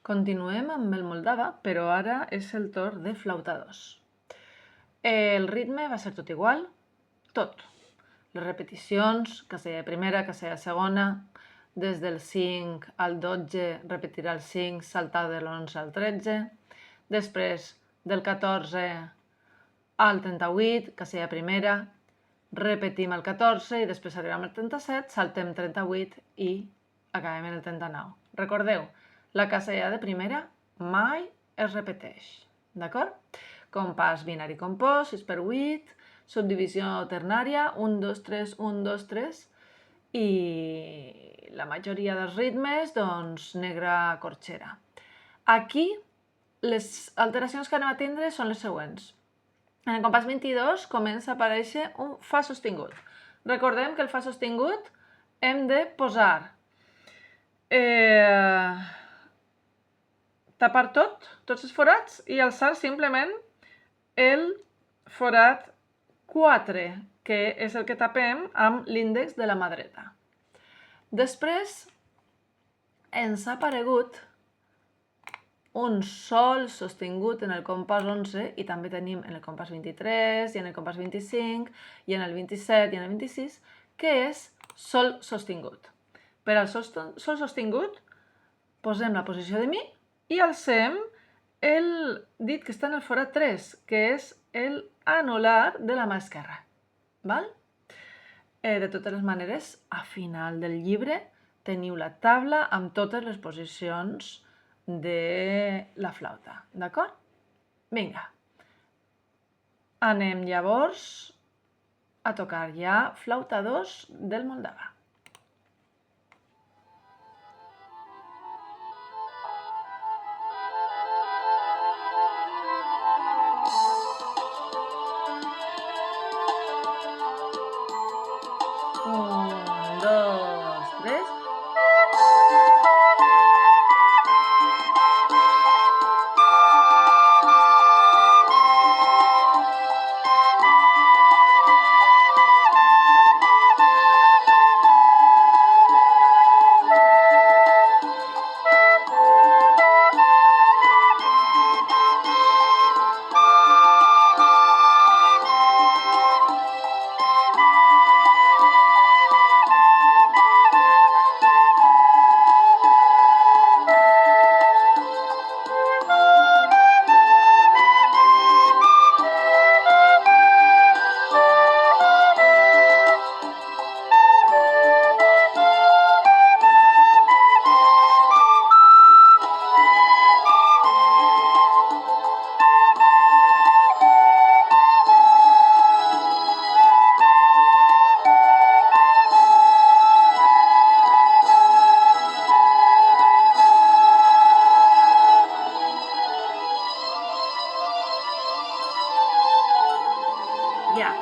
Continuem amb el moldava, però ara és el torn de flauta 2. El ritme va ser tot igual, tot. Les repeticions, casella primera, casella segona, des del 5 al 12 repetirà el 5, saltar de l'11 al 13, després del 14 al 38, casella primera, repetim el 14 i després arribem al 37, saltem 38 i acabem en el 39. Recordeu, la casella de primera mai es repeteix, d'acord? Compàs binari compost, 6 per 8, subdivisió ternària, 1, 2, 3, 1, 2, 3, i la majoria dels ritmes, doncs, negra corxera. Aquí, les alteracions que anem a tindre són les següents. En el compàs 22 comença a aparèixer un fa sostingut. Recordem que el fa sostingut hem de posar tapar tots els forats i alçar simplement el forat 4, que és el que tapem amb l'índex de la mà dreta. Després ens ha aparegut un sol sostingut en el compàs 11 i també tenim en el compàs 23 i en el compàs 25 i en el 27 i en el 26, que és sol sostingut. Per al sol sostingut posem la posició de mi i alcem el dit que està en el forat 3, que és el anular de la mà esquerra. Val? De totes les maneres, a final del llibre teniu la taula amb totes les posicions de la flauta, d'acord? Vinga. Anem llavors a tocar ja flauta 2 del moldava. Un, dos, tres. Ja.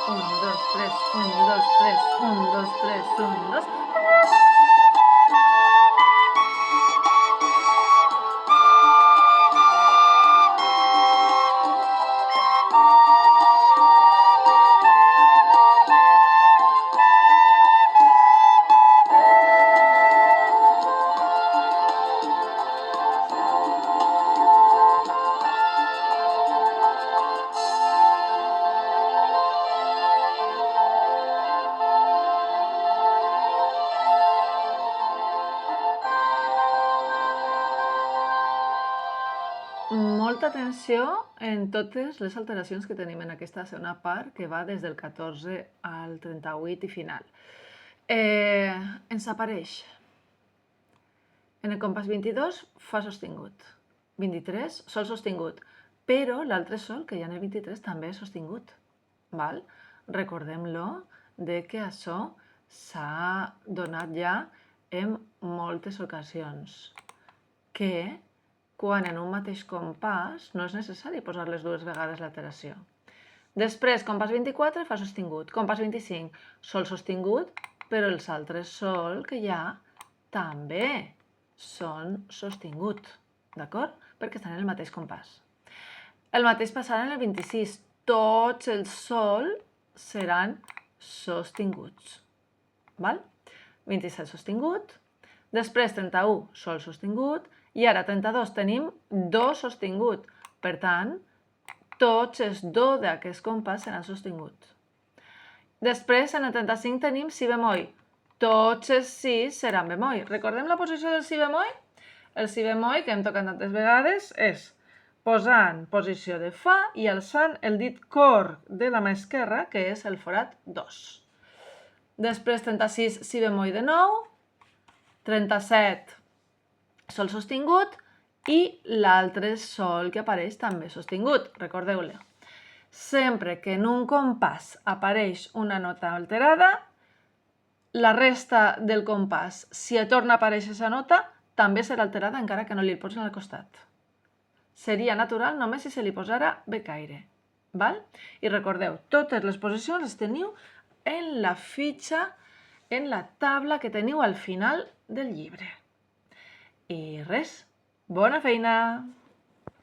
Un, dos, tres, un, dos, tres, un, dos, tres, un, dos. Molta atenció en totes les alteracions que tenim en aquesta segona part, que va des del 14 al 38 i final. ens apareix en el compàs 22 fa sostingut, 23 sol sostingut, però l'altre sol que hi ha en el 23 també és sostingut. Val? Recordem-lo de que això s'ha donat ja en moltes ocasions, que quan en un mateix compàs no és necessari posar les dues vegades l'alteració. Després, compàs 24 fa sostingut, compàs 25 sol sostingut, però els altres sol que hi ha també són sostingut, d'acord? Perquè estan en el mateix compàs. El mateix passarà en el 26, tots els sol seran sostinguts, val? 27 sostingut, després 31 sol sostingut, i ara 32 tenim do sostingut, per tant, tots els do d'aquest compàs seran sostinguts. Després, en el 35 tenim si bemoll, tots els si seran bemoll. Recordem la posició del si bemoll? El si bemoll, que hem tocat tantes vegades, és posant posició de fa i alçant el dit cor de la mà esquerra, que és el forat 2. Després 36 si bemoll de nou, 37 sol sostingut i l'altre sol que apareix també sostingut, recordeu-lo. Sempre que en un compàs apareix una nota alterada, la resta del compàs, si torna a aparèixer aquesta nota, també serà alterada encara que no li posin al costat. Seria natural només si se li posara becaire. Val? I recordeu, totes les posicions les teniu en la fitxa, en la taula que teniu al final del llibre. I res, bona feina!